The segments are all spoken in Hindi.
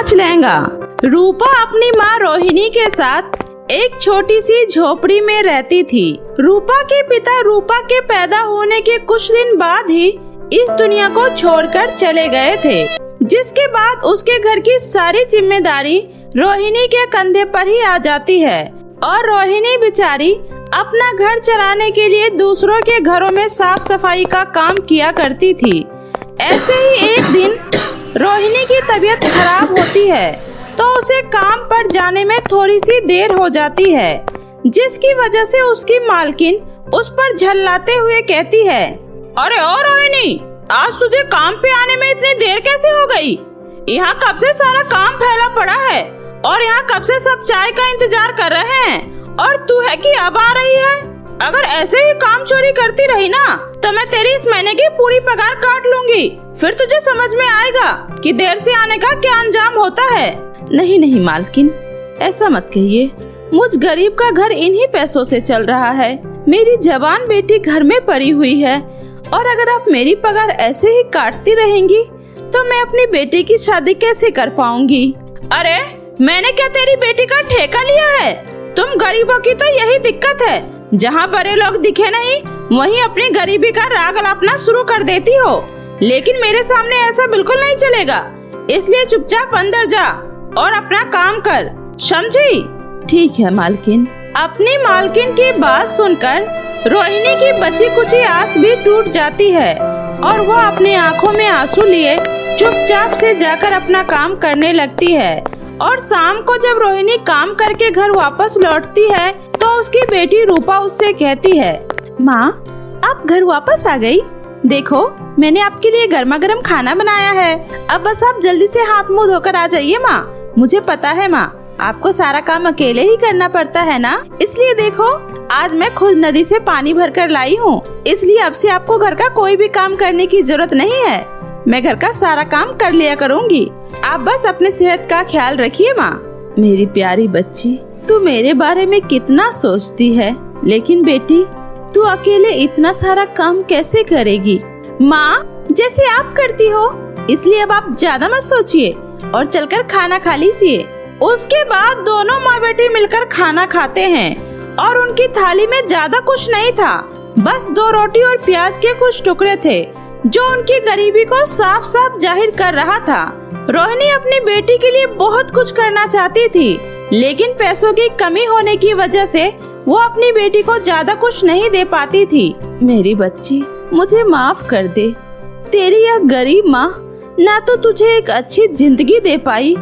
5 लहंगा। रूपा अपनी माँ रोहिणी के साथ एक छोटी सी झोपड़ी में रहती थी। रूपा के पिता रूपा के पैदा होने के कुछ दिन बाद ही इस दुनिया को छोड़कर चले गए थे, जिसके बाद उसके घर की सारी जिम्मेदारी रोहिणी के कंधे पर ही आ जाती है और रोहिणी बेचारी अपना घर चलाने के लिए दूसरों के घरों में साफ सफाई का काम किया करती थी। ऐसे ही एक दिन रोहिणी की तबीयत खराब होती है तो उसे काम पर जाने में थोड़ी सी देर हो जाती है, जिसकी वजह से उसकी मालकिन उस पर झल्लाते हुए कहती है, अरे ओ रोहिणी, आज तुझे काम पे आने में इतनी देर कैसे हो गई? यहाँ कब से सारा काम फैला पड़ा है और यहाँ कब से सब चाय का इंतजार कर रहे हैं और तू है कि अब आ रही है? अगर ऐसे ही काम चोरी करती रही ना तो मैं तेरी इस महीने की पूरी पगार काट लूंगी। फिर तुझे समझ में आएगा कि देर से आने का क्या अंजाम होता है। नहीं नहीं मालकिन, ऐसा मत कहिए। मुझ गरीब का घर इन्हीं पैसों से चल रहा है। मेरी जवान बेटी घर में पड़ी हुई है और अगर आप मेरी पगार ऐसे ही काटती रहेंगी तो मैं अपनी बेटी की शादी कैसे कर पाऊंगी? अरे मैंने क्या तेरी बेटी का ठेका लिया है? तुम गरीबों की तो यही दिक्कत है, जहाँ बड़े लोग दिखे नहीं वहीं अपनी गरीबी का राग अलापना शुरू कर देती हो। लेकिन मेरे सामने ऐसा बिल्कुल नहीं चलेगा, इसलिए चुपचाप अंदर जा और अपना काम कर, समझी? ठीक है मालकिन। अपनी मालकिन की बात सुनकर रोहिणी की बची कुची आस भी टूट जाती है और वो अपनी आंखों में आंसू लिए चुपचाप से जाकर अपना काम करने लगती है। और शाम को जब रोहिणी काम करके घर वापस लौटती है तो उसकी बेटी रूपा उससे कहती है, माँ आप घर वापस आ गई? देखो मैंने आपके लिए गर्मा गर्म खाना बनाया है, अब बस आप जल्दी से हाथ मुंह धोकर आ जाइए माँ। मुझे पता है माँ, आपको सारा काम अकेले ही करना पड़ता है ना, इसलिए देखो आज मैं खुद नदी से पानी भर कर लाई हूँ, इसलिए अब से आपको घर का कोई भी काम करने की जरूरत नहीं है। मैं घर का सारा काम कर लिया करूँगी, आप बस अपने सेहत का ख्याल रखिए माँ। मेरी प्यारी बच्ची, तू मेरे बारे में कितना सोचती है, लेकिन बेटी तू अकेले इतना सारा काम कैसे करेगी? माँ जैसे आप करती हो, इसलिए अब आप ज्यादा मत सोचिए और चलकर खाना खा लीजिए। उसके बाद दोनों माँ बेटी मिलकर खाना खाते हैं और उनकी थाली में ज्यादा कुछ नहीं था, बस 2 रोटी और प्याज के कुछ टुकड़े थे जो उनकी गरीबी को साफ साफ जाहिर कर रहा था। रोहिणी अपनी बेटी के लिए बहुत कुछ करना चाहती थी, लेकिन पैसों की कमी होने की वजह से वो अपनी बेटी को ज्यादा कुछ नहीं दे पाती थी। मेरी बच्ची मुझे माफ कर दे, तेरी यह गरीब माँ ना तो तुझे एक अच्छी जिंदगी दे पाई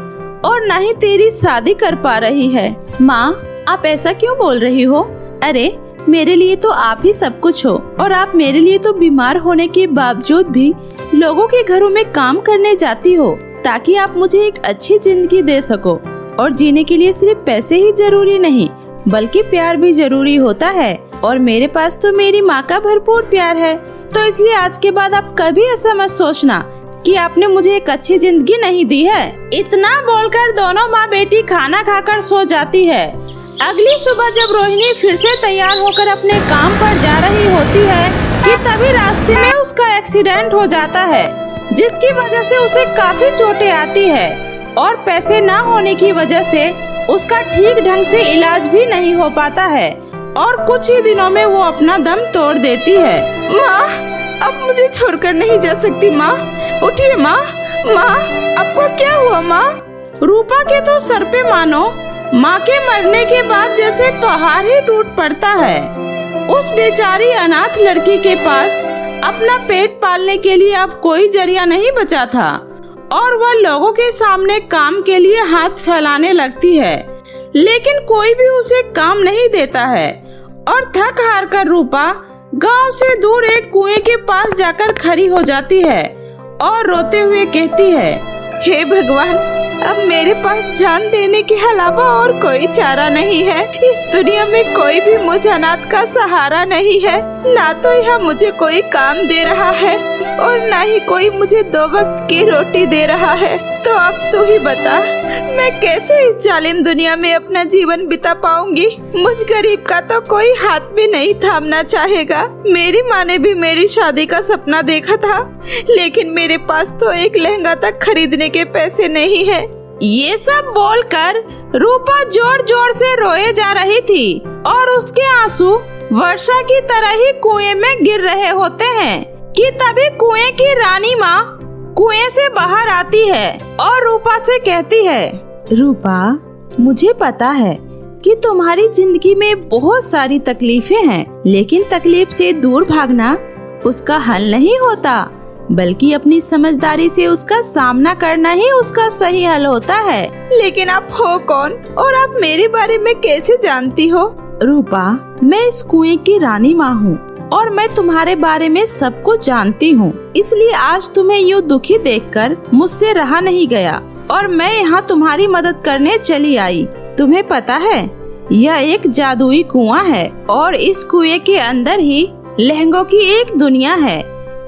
और ना ही तेरी शादी कर पा रही है। माँ आप ऐसा क्यों बोल रही हो? अरे मेरे लिए तो आप ही सब कुछ हो और आप मेरे लिए तो बीमार होने के बावजूद भी लोगों के घरों में काम करने जाती हो ताकि आप मुझे एक अच्छी जिंदगी दे सको। और जीने के लिए सिर्फ पैसे ही जरूरी नहीं बल्कि प्यार भी जरूरी होता है, और मेरे पास तो मेरी माँ का भरपूर प्यार है। तो इसलिए आज के बाद आप कभी ऐसा मत सोचना कि आपने मुझे एक अच्छी जिंदगी नहीं दी है। इतना बोलकर दोनों माँ बेटी खाना खाकर सो जाती है। अगली सुबह जब रोहिणी फिर से तैयार होकर अपने काम पर जा रही होती है कि तभी रास्ते में उसका एक्सीडेंट हो जाता है, जिसकी वजह से उसे काफी चोटें आती है और पैसे ना होने की वजह से उसका ठीक ढंग से इलाज भी नहीं हो पाता है और कुछ ही दिनों में वो अपना दम तोड़ देती है। माँ अब मुझे छोड़कर नहीं जा सकती माँ, उठिए माँ। माँ आपको क्या हुआ माँ? रूपा के तो सर पे मानो माँ के मरने के बाद जैसे पहाड़ ही टूट पड़ता है। उस बेचारी अनाथ लड़की के पास अपना पेट पालने के लिए अब कोई जरिया नहीं बचा था और वह लोगों के सामने काम के लिए हाथ फैलाने लगती है, लेकिन कोई भी उसे काम नहीं देता है। और थक हार कर रूपा गांव से दूर एक कुएं के पास जाकर खड़ी हो जाती है और रोते हुए कहती है, हे भगवान, अब मेरे पास जान देने के अलावा और कोई चारा नहीं है। इस दुनिया में कोई भी मुझ अनाथ का सहारा नहीं है। ना तो यहाँ मुझे कोई काम दे रहा है और ना ही कोई मुझे 2 वक्त की रोटी दे रहा है। तो अब तू ही बता, मैं कैसे इस जालिम दुनिया में अपना जीवन बिता पाऊंगी? मुझ गरीब का तो कोई हाथ भी नहीं थामना चाहेगा। मेरी माँ ने भी मेरी शादी का सपना देखा था, लेकिन मेरे पास तो एक लहंगा तक खरीदने के पैसे नहीं है। ये सब बोलकर रूपा जोर जोर से रोए जा रही थी और उसके आंसू वर्षा की तरह ही कुएं में गिर रहे होते हैं कि तभी कुएं की रानी माँ कुएं से बाहर आती है और रूपा से कहती है, रूपा, मुझे पता है कि तुम्हारी जिंदगी में बहुत सारी तकलीफें हैं, लेकिन तकलीफ से दूर भागना उसका हल नहीं होता, बल्कि अपनी समझदारी से उसका सामना करना ही उसका सही हल होता है। लेकिन आप हो कौन और आप मेरे बारे में कैसे जानती हो? रूपा, मैं इस कुएं की रानी माँ हूँ और मैं तुम्हारे बारे में सब कुछ जानती हूँ, इसलिए आज तुम्हें यूँ दुखी देखकर मुझसे रहा नहीं गया और मैं यहाँ तुम्हारी मदद करने चली आई। तुम्हें पता है, यह एक जादुई कुआं है और इस कुएं के अंदर ही लहंगों की एक दुनिया है,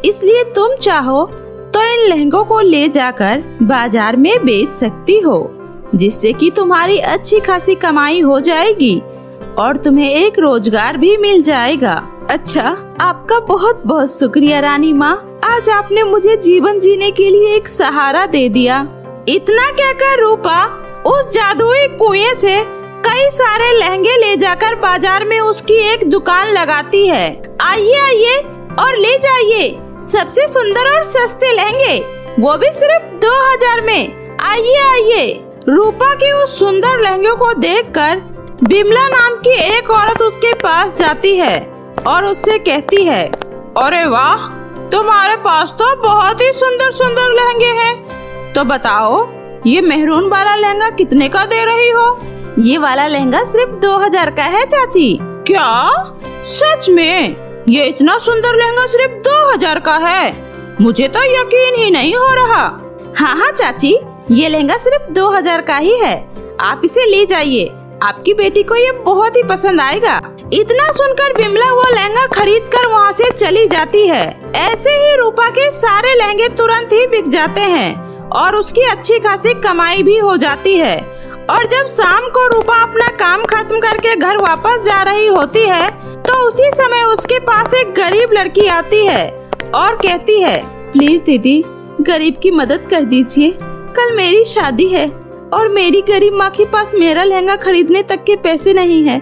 इसलिए तुम चाहो तो इन लहंगों को ले जाकर बाजार में बेच सकती हो, जिससे कि तुम्हारी अच्छी खासी कमाई हो जाएगी और तुम्हें एक रोजगार भी मिल जाएगा। अच्छा, आपका बहुत बहुत शुक्रिया रानी माँ, आज आपने मुझे जीवन जीने के लिए एक सहारा दे दिया। इतना कहकर रूपा उस जादुई कुएं से कई सारे लहंगे ले जाकर बाजार में उसकी एक दुकान लगाती है। आइए आइए और ले जाइए सबसे सुंदर और सस्ते लहंगे, वो भी सिर्फ 2000 में। आइए आइए। रूपा के उस सुंदर लहंगे को देखकर बिमला नाम की एक औरत उसके पास जाती है और उससे कहती है, अरे वाह, तुम्हारे पास तो बहुत ही सुंदर सुंदर लहंगे हैं। तो बताओ, ये मेहरून वाला लहंगा कितने का दे रही हो? ये वाला लहंगा सिर्फ 2000 का है चाची। क्या? सच में? ये इतना सुंदर लहंगा सिर्फ 2000 का है? मुझे तो यकीन ही नहीं हो रहा। हाँ हाँ चाची, ये लहंगा सिर्फ 2000 का ही है, आप इसे ले जाइए, आपकी बेटी को ये बहुत ही पसंद आएगा। इतना सुनकर बिमला वो लहंगा खरीद कर वहाँ से चली जाती है। ऐसे ही रूपा के सारे लहंगे तुरंत ही बिक जाते हैं और उसकी अच्छी खासी कमाई भी हो जाती है। और जब शाम को रूपा अपना काम खत्म करके घर वापस जा रही होती है, तो उसी समय उसके पास एक गरीब लड़की आती है और कहती है, प्लीज दीदी, गरीब की मदद कर दीजिए, कल मेरी शादी है और मेरी गरीब माँ के पास मेरा लहंगा खरीदने तक के पैसे नहीं है।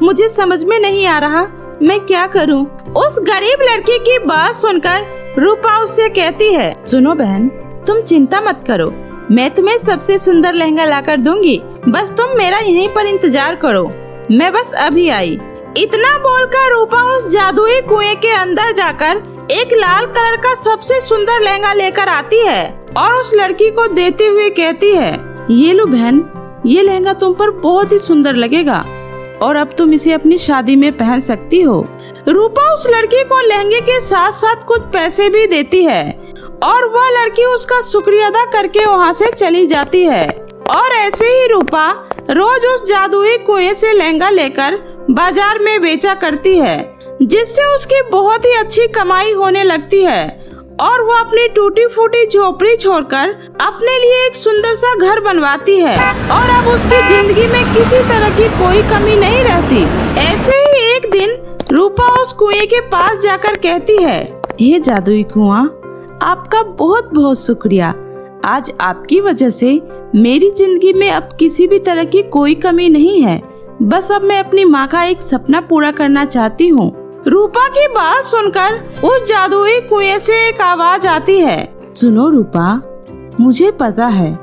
मुझे समझ में नहीं आ रहा मैं क्या करूँ। उस गरीब लड़की की बात सुनकर रूपा उससे कहती है, सुनो बहन, तुम चिंता मत करो, मैं तुम्हें सबसे सुंदर लहंगा लाकर दूंगी, बस तुम मेरा यहीं पर इंतजार करो, मैं बस अभी आई। इतना बोलकर रूपा उस जादुई कुएं के अंदर जाकर एक लाल कलर का सबसे सुंदर लहंगा लेकर आती है और उस लड़की को देते हुए कहती है, ये लो बहन, ये लहंगा तुम पर बहुत ही सुंदर लगेगा और अब तुम इसे अपनी शादी में पहन सकती हो। रूपा उस लड़की को लहंगे के साथ साथ कुछ पैसे भी देती है और वह लड़की उसका शुक्रिया अदा करके वहाँ से चली जाती है। और ऐसे ही रूपा रोज उस जादुई कुएं से लहंगा लेकर बाजार में बेचा करती है, जिससे उसकी बहुत ही अच्छी कमाई होने लगती है और वो अपनी टूटी फूटी झोपड़ी छोड़कर अपने लिए एक सुंदर सा घर बनवाती है और अब उसकी जिंदगी में किसी तरह की कोई कमी नहीं रहती। ऐसे ही एक दिन रूपा उस कुएं के पास जाकर कहती है, हे जादुई कुआं, आपका बहुत बहुत शुक्रिया, आज आपकी वजह से मेरी जिंदगी में अब किसी भी तरह की कोई कमी नहीं है, बस अब मैं अपनी माँ का एक सपना पूरा करना चाहती हूँ। रूपा की बात सुनकर उस जादुई कुएं से एक आवाज आती है, सुनो रूपा, मुझे पता है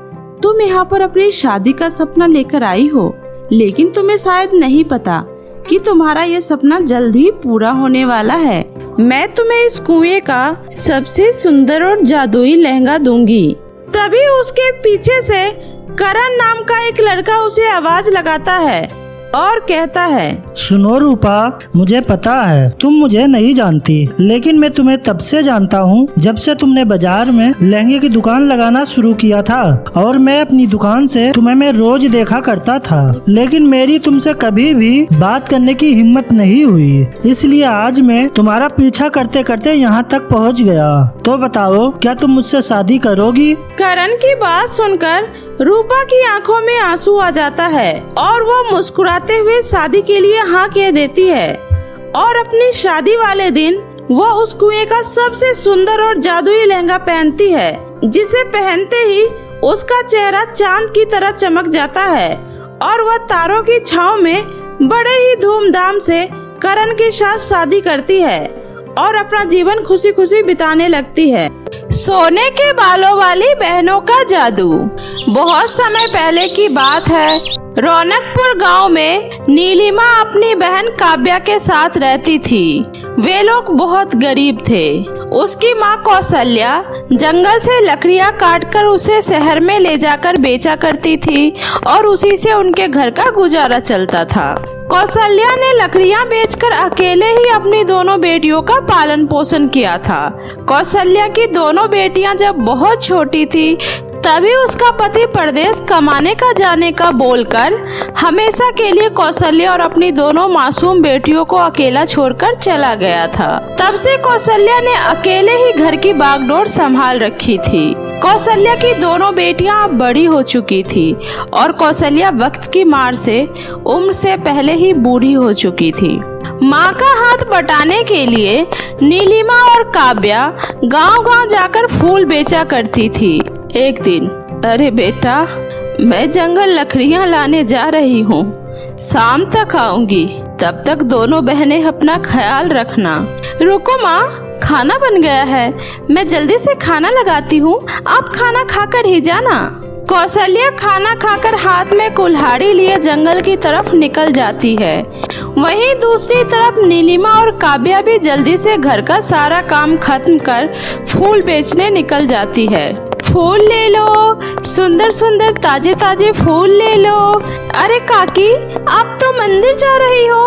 तुम यहाँ पर अपनी शादी का सपना लेकर आई हो, लेकिन तुम्हें शायद नहीं पता कि तुम्हारा ये सपना जल्द ही पूरा होने वाला है। मैं तुम्हें इस कुएं का सबसे सुंदर और जादुई लहंगा दूंगी। तभी उसके पीछे से करण नाम का एक लड़का उसे आवाज लगाता है और कहता है, सुनो रूपा, मुझे पता है तुम मुझे नहीं जानती, लेकिन मैं तुम्हें तब से जानता हूँ जब से तुमने बाजार में लहंगे की दुकान लगाना शुरू किया था और मैं अपनी दुकान से तुम्हें मैं रोज देखा करता था, लेकिन मेरी तुमसे कभी भी बात करने की हिम्मत नहीं हुई, इसलिए आज मैं तुम्हारा पीछा करते करते यहाँ तक पहुँच गया। तो बताओ, क्या तुम मुझसे शादी करोगी? करण की बात सुनकर रूपा की आंखों में आंसू आ जाता है और वो मुस्कुराते हुए शादी के लिए हाँ कह देती है और अपनी शादी वाले दिन वो उस कुएं का सबसे सुंदर और जादुई लहंगा पहनती है, जिसे पहनते ही उसका चेहरा चांद की तरह चमक जाता है और वह तारों की छांव में बड़े ही धूमधाम से करण के साथ शादी करती है और अपना जीवन खुशी खुशी बिताने लगती है। सोने के बालों वाली बहनों का जादू। बहुत समय पहले की बात है। रौनकपुर गांव में नीलिमा अपनी बहन काव्या के साथ रहती थी। वे लोग बहुत गरीब थे। उसकी माँ कौशल्या जंगल से लकड़ियाँ काटकर उसे शहर में ले जाकर बेचा करती थी और उसी से उनके घर का गुजारा चलता था। कौशल्या ने लकड़ियां बेचकर अकेले ही अपनी दोनों बेटियों का पालन पोषण किया था। कौशल्या की दोनों बेटियां जब बहुत छोटी थी तभी उसका पति परदेश कमाने का जाने का बोलकर हमेशा के लिए कौशल्या और अपनी दोनों मासूम बेटियों को अकेला छोड़कर चला गया था। तब से कौशल्या ने अकेले ही घर की बागडोर संभाल रखी थी। कौशल्या की दोनों बेटियां अब बड़ी हो चुकी थी और कौशल्या वक्त की मार से उम्र से पहले ही बूढ़ी हो चुकी थी। माँ का हाथ बटाने के लिए नीलिमा और काव्या गांव-गांव जाकर फूल बेचा करती थी। एक दिन, अरे बेटा, मैं जंगल लकड़ियाँ लाने जा रही हूँ, शाम तक आऊंगी, तब तक दोनों बहनें अपना ख्याल रखना। रुको माँ, खाना बन गया है, मैं जल्दी से खाना लगाती हूँ, आप खाना खाकर ही जाना। कौशल्या खाना खाकर हाथ में कुल्हाड़ी लिए जंगल की तरफ निकल जाती है। वहीं दूसरी तरफ नीलिमा और काव्या भी जल्दी से घर का सारा काम खत्म कर फूल बेचने निकल जाती है। फूल ले लो, सुंदर सुंदर ताजे ताजे फूल ले लो। अरे काकी, आप तो मंदिर जा रही हो,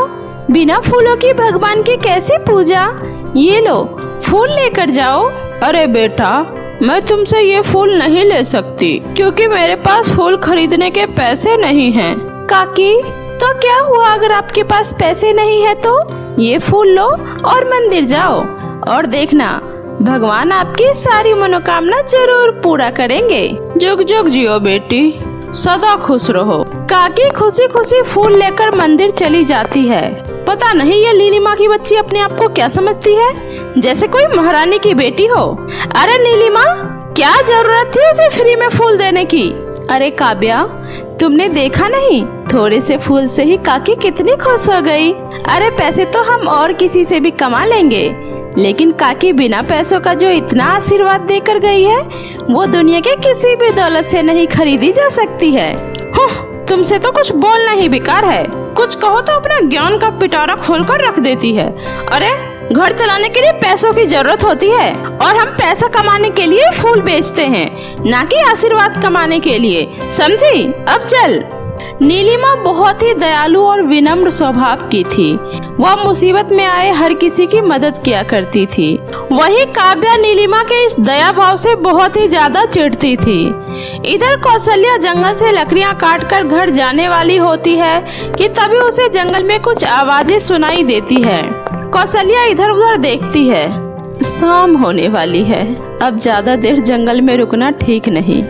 बिना फूलों की भगवान की कैसे पूजा? ये लो, फूल लेकर जाओ। अरे बेटा, मैं तुमसे ये फूल नहीं ले सकती क्योंकि मेरे पास फूल खरीदने के पैसे नहीं हैं। काकी, तो क्या हुआ अगर आपके पास पैसे नहीं है तो? ये फूल लो और मंदिर जाओ और देखना, भगवान आपकी सारी मनोकामना जरूर पूरा करेंगे। जुग जुग जियो बेटी, सदा खुश रहो। काकी खुशी खुशी फूल लेकर मंदिर चली जाती है। पता नहीं ये नीलिमा की बच्ची अपने आप को क्या समझती है, जैसे कोई महारानी की बेटी हो। अरे नीलिमा, क्या जरूरत थी उसे फ्री में फूल देने की? अरे काव्या, तुमने देखा नहीं, थोड़े से फूल से ही काकी कितनी खुश हो गई। अरे पैसे तो हम और किसी से भी कमा लेंगे, लेकिन काकी बिना पैसों का जो इतना आशीर्वाद देकर गई है वो दुनिया के किसी भी दौलत से नहीं खरीदी जा सकती है। तुमसे तो कुछ बोलना ही बेकार है, कुछ कहो तो अपना ज्ञान का पिटारा खोलकर रख देती है। अरे घर चलाने के लिए पैसों की जरूरत होती है और हम पैसा कमाने के लिए फूल बेचते हैं, ना कि आशीर्वाद कमाने के लिए, समझी? अब चल। नीलिमा बहुत ही दयालु और विनम्र स्वभाव की थी। वह मुसीबत में आए हर किसी की मदद किया करती थी। वही काव्या नीलिमा के इस दया भाव से बहुत ही ज्यादा चिढ़ती थी। इधर कौशल्या जंगल से लकड़ियां काटकर घर जाने वाली होती है कि तभी उसे जंगल में कुछ आवाजें सुनाई देती है। कौशल्या इधर उधर देखती है। शाम होने वाली है, अब ज्यादा देर जंगल में रुकना ठीक नहीं,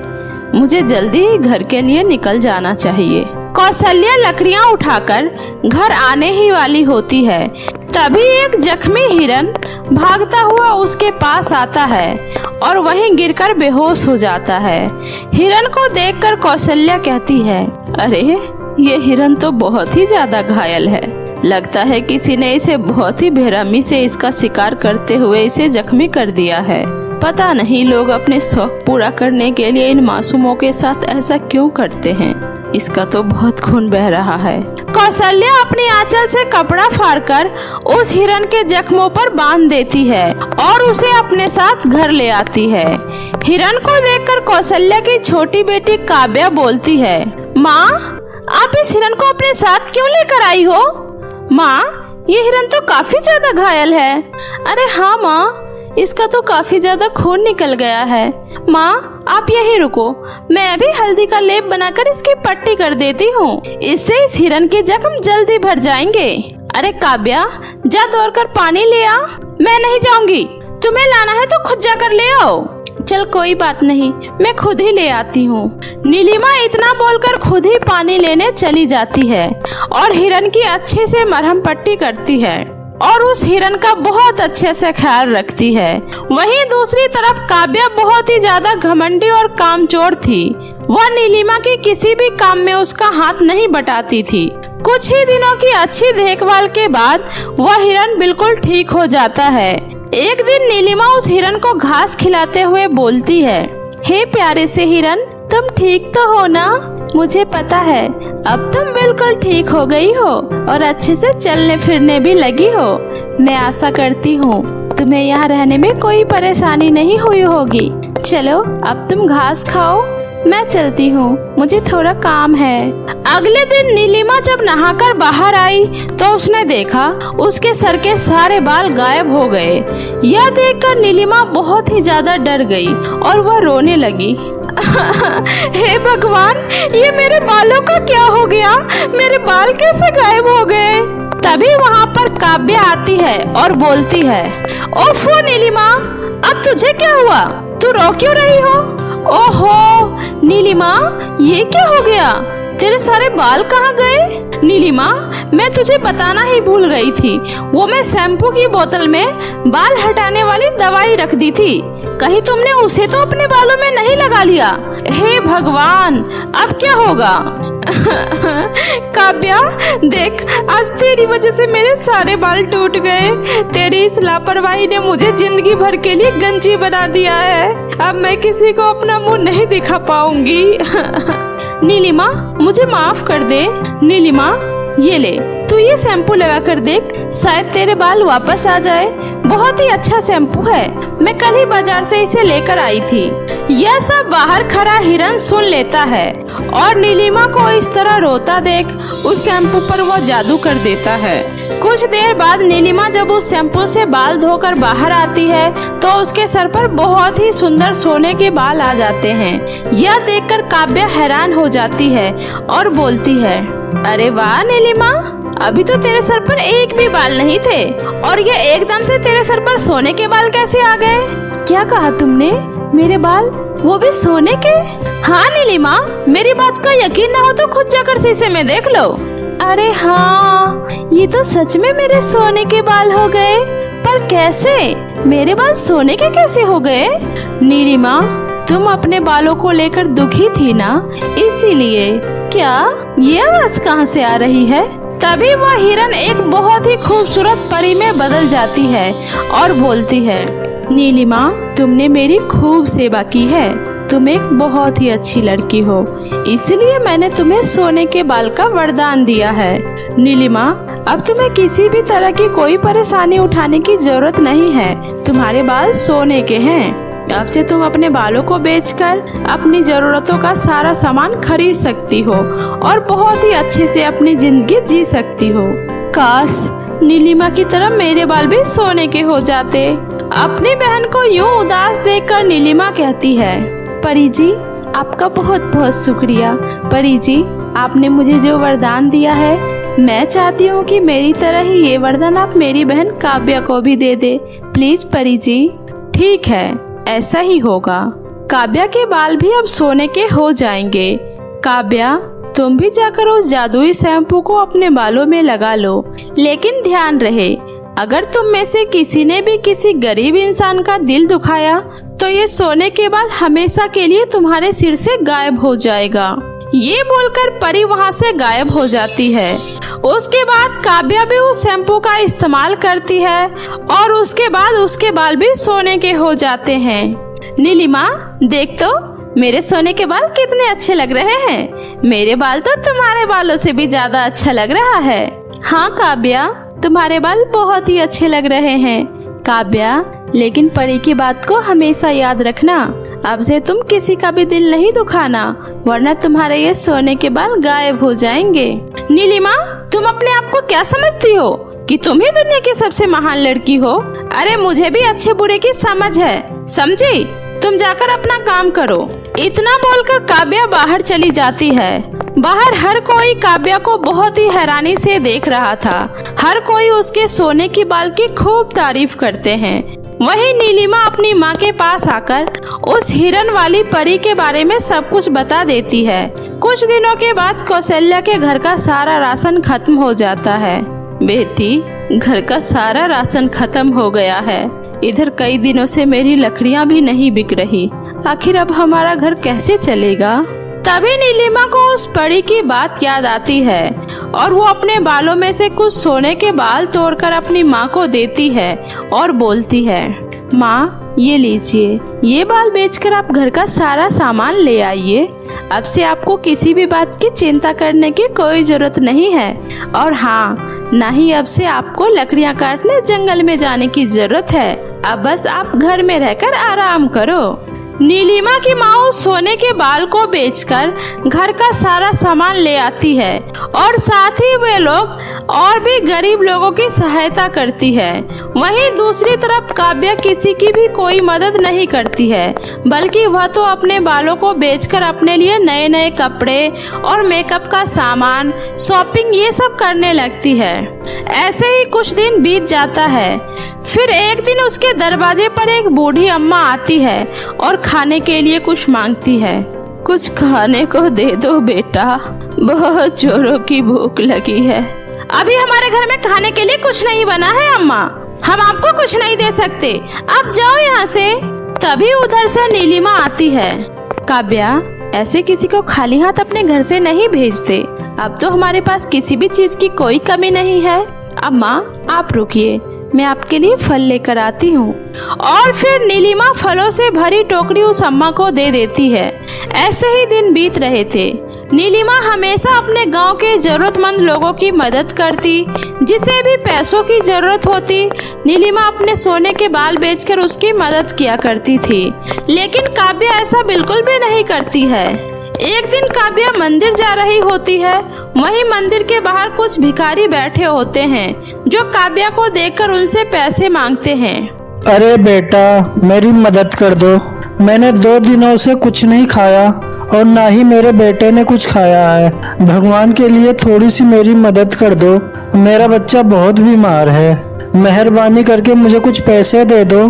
मुझे जल्दी ही घर के लिए निकल जाना चाहिए। कौशल्या लकड़ियां उठाकर घर आने ही वाली होती है, तभी एक जख्मी हिरन भागता हुआ उसके पास आता है और वहीं गिरकर बेहोश हो जाता है। हिरन को देखकर कौशल्या कहती है, अरे ये हिरन तो बहुत ही ज्यादा घायल है, लगता है किसी ने इसे बहुत ही बेरहमी से इसका शिकार करते हुए इसे जख्मी कर दिया है। पता नहीं लोग अपने शौक पूरा करने के लिए इन मासूमों के साथ ऐसा क्यों करते हैं, इसका तो बहुत खून बह रहा है। कौशल्या अपनी आंचल से कपड़ा फाड़कर उस हिरन के जख्मों पर बांध देती है और उसे अपने साथ घर ले आती है। हिरन को देखकर कौशल्या की छोटी बेटी काव्या बोलती है, माँ, आप इस हिरन को अपने साथ क्यों लेकर आई हो? माँ, ये हिरन तो काफी ज्यादा घायल है। अरे हाँ माँ, इसका तो काफी ज्यादा खून निकल गया है। माँ, आप यहीं रुको, मैं अभी हल्दी का लेप बनाकर इसकी पट्टी कर देती हूँ, इससे इस हिरन के जख्म जल्दी भर जाएंगे। अरे काव्या, जा दौड़कर पानी ले आ। मैं नहीं जाऊंगी, तुम्हें लाना है तो खुद जाकर ले आओ। चल कोई बात नहीं, मैं खुद ही ले आती हूँ। नीलिमा इतना बोलकर खुद ही पानी लेने चली जाती है और हिरन की अच्छे से मरहम पट्टी करती है। और उस हिरन का बहुत अच्छे से ख्याल रखती है। वहीं दूसरी तरफ काव्या बहुत ही ज्यादा घमंडी और कामचोर थी। वह नीलिमा के किसी भी काम में उसका हाथ नहीं बटाती थी। कुछ ही दिनों की अच्छी देखभाल के बाद वह हिरन बिल्कुल ठीक हो जाता है। एक दिन नीलिमा उस हिरन को घास खिलाते हुए बोलती है, हे प्यारे से हिरन, तुम ठीक तो हो ना? मुझे पता है अब तुम बिल्कुल ठीक हो गई हो और अच्छे से चलने फिरने भी लगी हो। मैं आशा करती हूँ तुम्हें यहाँ रहने में कोई परेशानी नहीं हुई होगी। चलो अब तुम घास खाओ, मैं चलती हूँ, मुझे थोड़ा काम है। अगले दिन नीलिमा जब नहाकर बाहर आई तो उसने देखा उसके सर के सारे बाल गायब हो गए। यह देखकर नीलिमा बहुत ही ज्यादा डर गई और वह रोने लगी। हे भगवान, ये मेरे बालों का क्या हो गया? मेरे बाल कैसे गायब हो गए? तभी वहाँ पर काव्या आती है और बोलती है, ओफो नीलिमा, अब तुझे क्या हुआ? तू रो क्यों रही हो? ओहो नीलिमा, ये क्या हो गया? तेरे सारे बाल कहाँ गए? नीलिमा, मैं तुझे बताना ही भूल गई थी। वो मैं शैम्पू की बोतल में बाल हटाने वाली दवाई रख दी थी। कहीं तुमने उसे तो अपने बालों में नहीं लगा लिया? हे भगवान, अब क्या होगा? काव्या देख, आज तेरी वजह से मेरे सारे बाल टूट गए। तेरी इस लापरवाही ने मुझे जिंदगी भर के लिए गंजी बना दिया है। अब मैं किसी को अपना मुंह नहीं दिखा पाऊंगी। नीलिमा, मुझे माफ कर दे। नीलिमा, ये ले, तू ये शैम्पू लगा कर देख, शायद तेरे बाल वापस आ जाए। बहुत ही अच्छा शैम्पू है, मैं कल ही बाजार से इसे लेकर आई थी। यह सब बाहर खड़ा हिरन सुन लेता है और नीलिमा को इस तरह रोता देख उस शैम्पू पर वो जादू कर देता है। कुछ देर बाद नीलिमा जब उस शैम्पू से बाल धोकर बाहर आती है तो उसके सर पर बहुत ही सुंदर सोने के बाल आ जाते हैं। यह देखकर काव्या हैरान हो जाती है और बोलती है, अरे वाह नीलिमा, अभी तो तेरे सर पर एक भी बाल नहीं थे और ये एकदम से तेरे सर पर सोने के बाल कैसे आ गए? क्या कहा तुमने? मेरे बाल, वो भी सोने के? हाँ नीलिमा, मेरी बात का यकीन ना हो तो खुद जाकर शीशे में देख लो। अरे हाँ, ये तो सच में मेरे सोने के बाल हो गए। पर कैसे? मेरे बाल सोने के कैसे हो गए? नीलिमा, तुम अपने बालों को लेकर दुखी थी ना, इसीलिए। क्या ये आवाज कहाँ से आ रही है? तभी वह हिरन एक बहुत ही खूबसूरत परी में बदल जाती है और बोलती है, नीलिमा, तुमने मेरी खूब सेवा की है। तुम एक बहुत ही अच्छी लड़की हो, इसलिए मैंने तुम्हें सोने के बाल का वरदान दिया है। नीलिमा, अब तुम्हें किसी भी तरह की कोई परेशानी उठाने की जरूरत नहीं है। तुम्हारे बाल सोने के हैं। अब से तुम अपने बालों को बेचकर अपनी जरूरतों का सारा सामान खरीद सकती हो और बहुत ही अच्छे से अपनी जिंदगी जी सकती हो। काश नीलिमा की तरह मेरे बाल भी सोने के हो जाते। अपनी बहन को यूं उदास देखकर नीलिमा कहती है, परी जी, आपका बहुत बहुत शुक्रिया। परी जी, आपने मुझे जो वरदान दिया है, मैं चाहती हूँ कि मेरी तरह ही ये वरदान आप मेरी बहन काव्या को भी दे दे। प्लीज परी जी। ठीक है, ऐसा ही होगा। काव्या के बाल भी अब सोने के हो जाएंगे। काव्या, तुम भी जाकर उस जादुई शैम्पू को अपने बालों में लगा लो, लेकिन ध्यान रहे, अगर तुम में से किसी ने भी किसी गरीब इंसान का दिल दुखाया तो ये सोने के बाल हमेशा के लिए तुम्हारे सिर से गायब हो जाएगा। ये बोलकर परी वहाँ से गायब हो जाती है। उसके बाद काव्या भी उस शैम्पू का इस्तेमाल करती है और उसके बाद उसके बाल भी सोने के हो जाते हैं। नीलिमा, देख तो मेरे सोने के बाल कितने अच्छे लग रहे हैं। मेरे बाल तो तुम्हारे बालों से भी ज्यादा अच्छा लग रहा है। हाँ काव्या, तुम्हारे बाल बहुत ही अच्छे लग रहे हैं। काव्या, लेकिन परी की बात को हमेशा याद रखना, अब से तुम किसी का भी दिल नहीं दुखाना, वरना तुम्हारे ये सोने के बाल गायब हो जाएंगे। नीलिमा, तुम अपने आप को क्या समझती हो कि तुम ही दुनिया की सबसे महान लड़की हो? अरे मुझे भी अच्छे बुरे की समझ है, समझी? तुम जाकर अपना काम करो। इतना बोलकर काव्या बाहर चली जाती है। बाहर हर कोई काव्या को बहुत ही हैरानी से देख रहा था। हर कोई उसके सोने की बाल की खूब तारीफ करते हैं। वहीं नीलिमा अपनी माँ के पास आकर उस हिरन वाली परी के बारे में सब कुछ बता देती है। कुछ दिनों के बाद कौशल्या के घर का सारा राशन खत्म हो जाता है। बेटी, घर का सारा राशन खत्म हो गया है। इधर कई दिनों से मेरी लकड़ियां भी नहीं बिक रही। आखिर अब हमारा घर कैसे चलेगा? तभी नीलिमा को उस परी की बात याद आती है और वो अपने बालों में से कुछ सोने के बाल तोड़कर अपनी माँ को देती है और बोलती है, माँ ये लीजिए, ये बाल बेचकर आप घर का सारा सामान ले आइए। अब से आपको किसी भी बात की चिंता करने की कोई जरूरत नहीं है। और हाँ, ना ही अब से आपको लकड़ियाँ काटने जंगल में जाने की जरूरत है। अब बस आप घर में रहकर आराम करो। नीलिमा की माँ उस सोने के बाल को बेचकर घर का सारा सामान ले आती है और साथ ही वे लोग और भी गरीब लोगों की सहायता करती है। वहीं दूसरी तरफ काव्या किसी की भी कोई मदद नहीं करती है, बल्कि वह तो अपने बालों को बेचकर अपने लिए नए नए कपड़े और मेकअप का सामान, शॉपिंग ये सब करने लगती है। ऐसे ही कुछ दिन बीत जाता है। फिर एक दिन उसके दरवाजे पर एक बूढ़ी अम्मा आती है और खाने के लिए कुछ मांगती है। कुछ खाने को दे दो बेटा, बहुत जोरों की भूख लगी है। अभी हमारे घर में खाने के लिए कुछ नहीं बना है अम्मा, हम आपको कुछ नहीं दे सकते, आप जाओ यहाँ से। तभी उधर से नीलिमा आती है। काव्या, ऐसे किसी को खाली हाथ अपने घर से नहीं भेजते। अब तो हमारे पास किसी भी चीज की कोई कमी नहीं है। अम्मा आप रुकिए, मैं आपके लिए फल लेकर आती हूँ। और फिर नीलिमा फलों से भरी टोकरी उस अम्मा को दे देती है। ऐसे ही दिन बीत रहे थे। नीलिमा हमेशा अपने गांव के जरूरतमंद लोगों की मदद करती। जिसे भी पैसों की जरूरत होती, नीलिमा अपने सोने के बाल बेचकर उसकी मदद किया करती थी। लेकिन काव्या ऐसा बिल्कुल भी नहीं करती है। एक दिन काव्या मंदिर जा रही होती है। वहीं मंदिर के बाहर कुछ भिखारी बैठे होते हैं जो काव्या को देखकर उनसे पैसे मांगते हैं। अरे बेटा, मेरी मदद कर दो, मैंने 2 दिनों से कुछ नहीं खाया और ना ही मेरे बेटे ने कुछ खाया है। भगवान के लिए थोड़ी सी मेरी मदद कर दो, मेरा बच्चा बहुत बीमार है। मेहरबानी करके मुझे कुछ पैसे दे दो।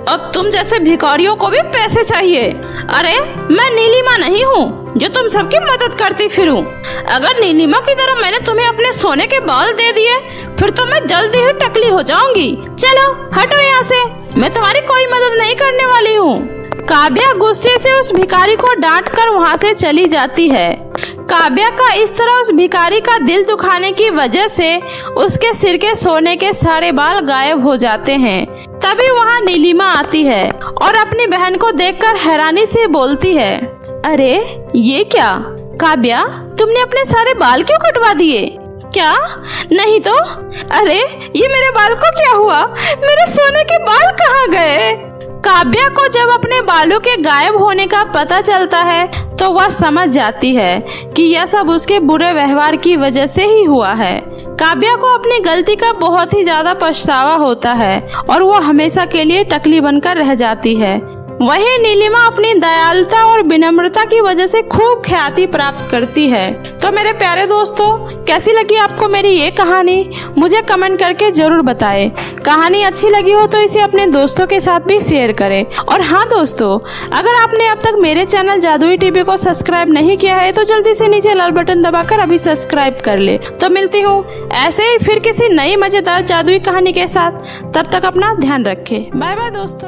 अब तुम जैसे भिखारियों को भी पैसे चाहिए? अरे मैं नीलिमा नहीं हूँ जो तुम सबकी मदद करती फिरूं। अगर नीलिमा की तरह मैंने तुम्हें अपने सोने के बाल दे दिए, फिर तो मैं जल्दी ही टकली हो जाऊंगी। चलो हटो यहाँ से, मैं तुम्हारी कोई मदद नहीं करने वाली हूँ। काव्या गुस्से से उस भिखारी को डांट कर वहाँ से चली जाती है। काव्या का इस तरह उस भिखारी का दिल दुखाने की वजह से उसके सिर के सोने के सारे बाल गायब हो जाते हैं। तभी वहाँ नीलिमा आती है और अपनी बहन को देखकर हैरानी से बोलती है, अरे ये क्या काव्या, तुमने अपने सारे बाल क्यों कटवा दिए? क्या? नहीं तो। अरे ये मेरे बाल को क्या हुआ? मेरे सोने के बाल कहाँ गए? काव्या को जब अपने बालों के गायब होने का पता चलता है तो वह समझ जाती है कि यह सब उसके बुरे व्यवहार की वजह से ही हुआ है। काव्या को अपनी गलती का बहुत ही ज्यादा पछतावा होता है और वो हमेशा के लिए टकली बनकर रह जाती है। वहीं नीलिमा अपनी दयालुता और विनम्रता की वजह से खूब ख्याति प्राप्त करती है। तो मेरे प्यारे दोस्तों, कैसी लगी आपको मेरी ये कहानी? मुझे कमेंट करके जरूर बताएं। कहानी अच्छी लगी हो तो इसे अपने दोस्तों के साथ भी शेयर करें। और हाँ दोस्तों, अगर आपने अब तक मेरे चैनल जादुई टीवी को सब्सक्राइब नहीं किया है तो जल्दी से नीचे लाल बटन दबाकर अभी सब्सक्राइब कर ले। तो मिलती हूँ ऐसे ही फिर किसी नई मजेदार जादुई कहानी के साथ। तब तक अपना ध्यान रखें। बाय बाय दोस्तों।